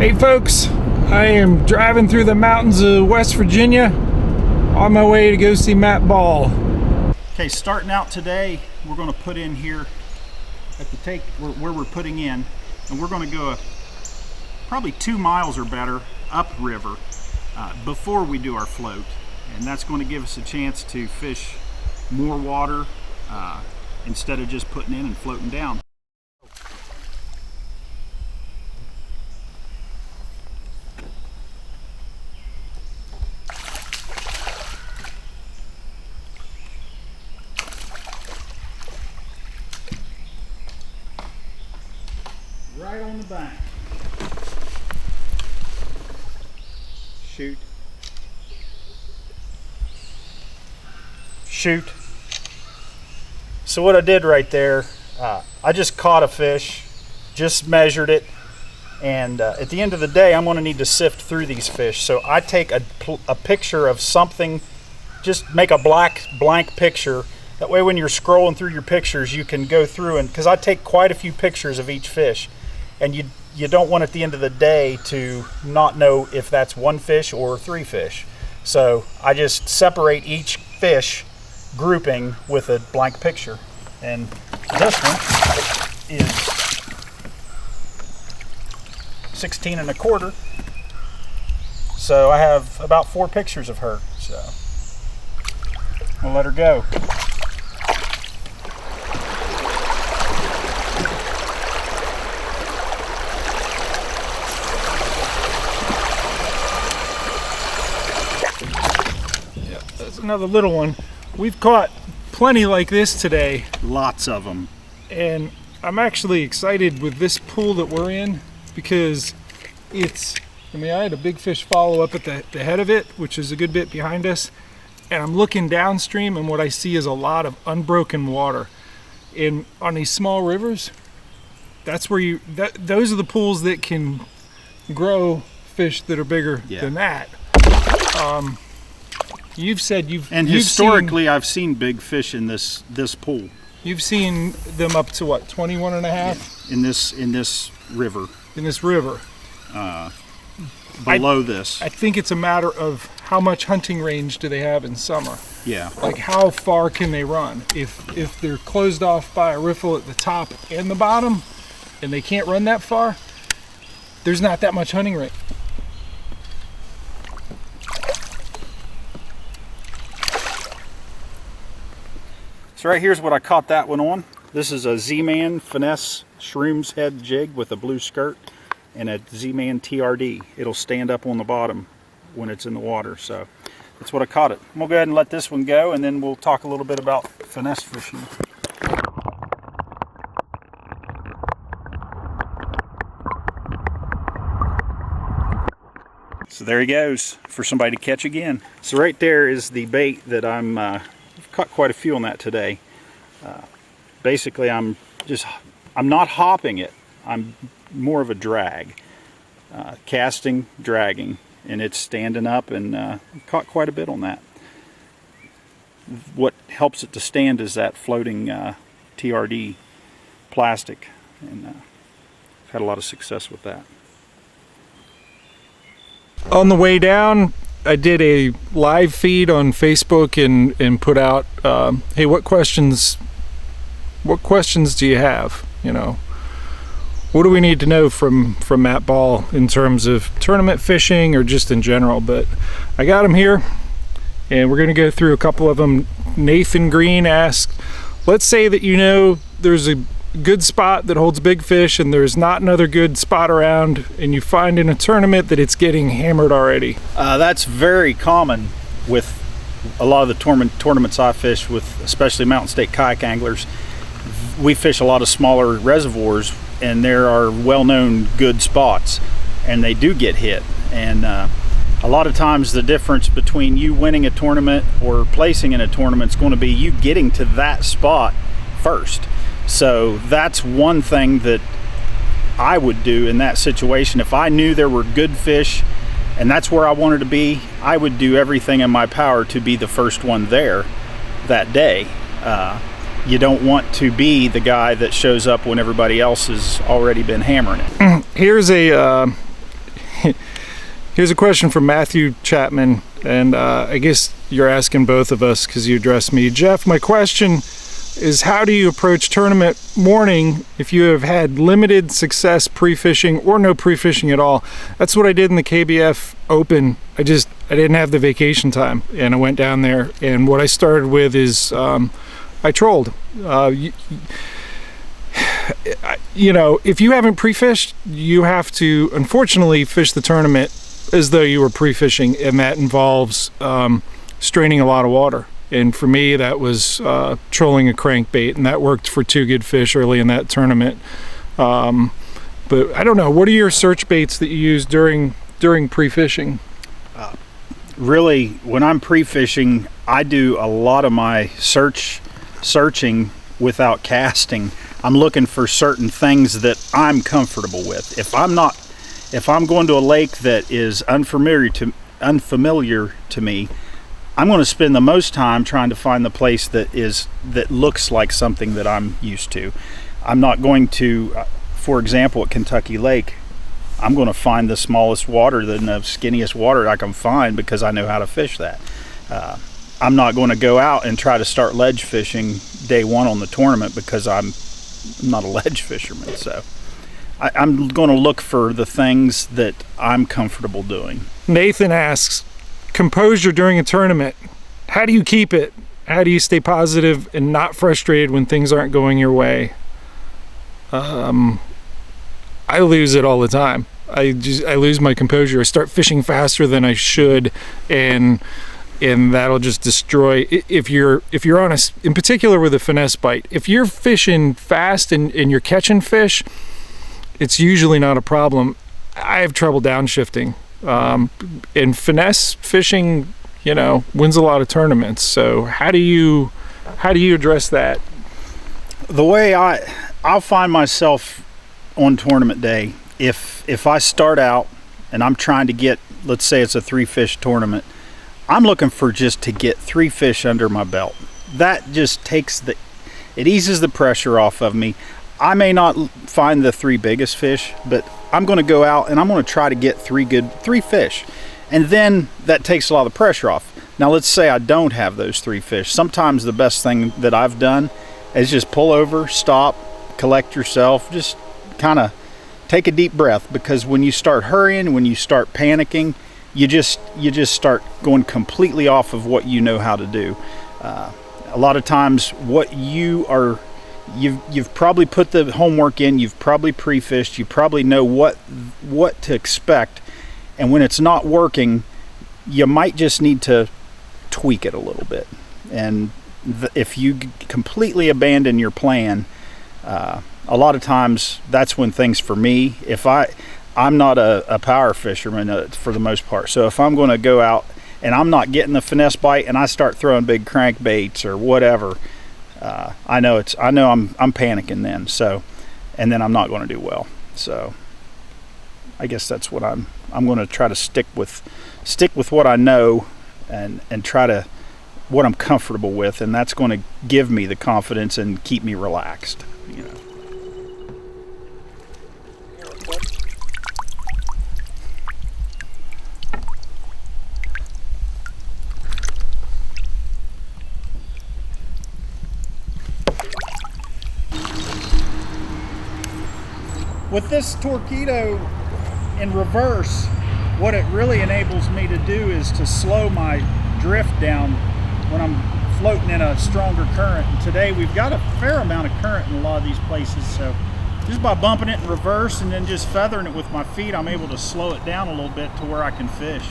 Hey folks, I am driving through the mountains of West Virginia on my way to go see Matt Ball. Okay, starting out today, we're going to put in here at the take where we're putting in, and we're going to go probably 2 miles or better upriver before we do our float, and that's going to give us a chance to fish more water instead of just putting in and floating down. Right on the bank. Shoot. Shoot. So what I did right there, I just caught a fish, just measured it, and at the end of the day I'm going to need to sift through these fish. So I take a picture of something, just make a blank picture. That way when you're scrolling through your pictures you can go through, and because I take quite a few pictures of each fish, and you don't want at the end of the day to not know if that's 1 fish or 3 fish. So I just separate each fish grouping with a blank picture. And this one is 16 1/4. So I have about 4 pictures of her. So I'll let her go. Another little one. We've caught plenty like this today. Lots of them. And I'm actually excited with this pool that we're in because I had a big fish follow up at the head of it, which is a good bit behind us. And I'm looking downstream, and what I see is a lot of unbroken water. And on these small rivers, that's where those are the pools that can grow fish that are bigger than that. You've said historically I've seen big fish in this pool. You've seen them up to what, 21 and a half? In this river. In this river. Below this. I think it's a matter of how much hunting range do they have in summer. Yeah. Like how far can they run? If they're closed off by a riffle at the top and the bottom and they can't run that far, there's not that much hunting range. So right here's what I caught that one on. This is a Z-Man Finesse Shrooms head jig with a blue skirt and a Z-Man TRD. It'll stand up on the bottom when it's in the water. So that's what I caught it. I'm gonna go ahead and let this one go, and then we'll talk a little bit about finesse fishing. So there he goes for somebody to catch again. So right there is the bait that I've caught quite a few on that today. Basically I'm not hopping it, I'm more of a drag, casting, dragging, and it's standing up, and caught quite a bit on that. What helps it to stand is that floating TRD plastic, and I've had a lot of success with that. On the way down, I did a live feed on Facebook and put out, hey, what questions do you have? You know, what do we need to know from Matt Ball in terms of tournament fishing or just in general? But I got him here, and we're going to go through a couple of them. Nathan Green asked, let's say that there's a good spot that holds big fish and there's not another good spot around, and you find in a tournament that it's getting hammered already. That's very common with a lot of the tournaments I fish with, especially Mountain State kayak anglers. We fish a lot of smaller reservoirs, and there are well-known good spots, and they do get hit. And a lot of times the difference between you winning a tournament or placing in a tournament is going to be you getting to that spot first. So that's one thing that I would do in that situation. If I knew there were good fish and that's where I wanted to be, I would do everything in my power to be the first one there that day. You don't want to be the guy that shows up when everybody else has already been hammering it. Here's Here's a question from Matthew Chapman, and I guess you're asking both of us because you addressed me. Jeff, my question is, how do you approach tournament morning if you have had limited success pre-fishing or no pre-fishing at all? That's what I did in the KBF Open. I didn't have the vacation time, and I went down there, and what I started with is I trolled. You know, if you haven't pre-fished, you have to unfortunately fish the tournament as though you were pre-fishing, and that involves straining a lot of water. And for me, that was trolling a crankbait, and that worked for 2 good fish early in that tournament. But I don't know, what are your search baits that you use during pre-fishing? Really, when I'm pre-fishing, I do a lot of my searching without casting. I'm looking for certain things that I'm comfortable with. If I'm going to a lake that is unfamiliar to me, I'm going to spend the most time trying to find the place that looks like something that I'm used to. I'm not going to, for example, at Kentucky Lake, I'm going to find the smallest water and the skinniest water I can find because I know how to fish that. I'm not going to go out and try to start ledge fishing day one on the tournament because I'm not a ledge fisherman. So I'm going to look for the things that I'm comfortable doing. Nathan asks, composure during a tournament, how do you keep it? How do you stay positive and not frustrated when things aren't going your way? I lose it all the time. I lose my composure. I start fishing faster than I should, and that'll just destroy. If you're on in particular with a finesse bite, if you're fishing fast and you're catching fish, it's usually not a problem. I have trouble downshifting. And finesse fishing, you know, wins a lot of tournaments. So how do you address that? The way I'll find myself on tournament day, if I start out and I'm trying to get, let's say it's a 3-fish tournament, I'm looking for just to get 3 fish under my belt. That just it eases the pressure off of me. I may not find the 3 biggest fish, but I'm going to go out and I'm going to try to get 3 fish. And then that takes a lot of the pressure off. Now let's say I don't have those 3 fish. Sometimes the best thing that I've done is just pull over, stop, collect yourself, just kind of take a deep breath, because when you start hurrying, when you start panicking, you just start going completely off of what you know how to do. A lot of times you've probably put the homework in, you've probably pre-fished, you probably know what to expect, and when it's not working, you might just need to tweak it a little bit. And if you completely abandon your plan, a lot of times that's when things, for me, if I'm not a power fisherman for the most part, so if I'm going to go out and I'm not getting the finesse bite and I start throwing big crankbaits or whatever, I know I'm panicking then. So, and then I'm not going to do well. So I guess that's what I'm going to try to stick with what I know and try to what I'm comfortable with, and that's going to give me the confidence and keep me relaxed, you know. With this Torpedo in reverse, what it really enables me to do is to slow my drift down when I'm floating in a stronger current. And today we've got a fair amount of current in a lot of these places, so just by bumping it in reverse and then just feathering it with my feet, I'm able to slow it down a little bit to where I can fish.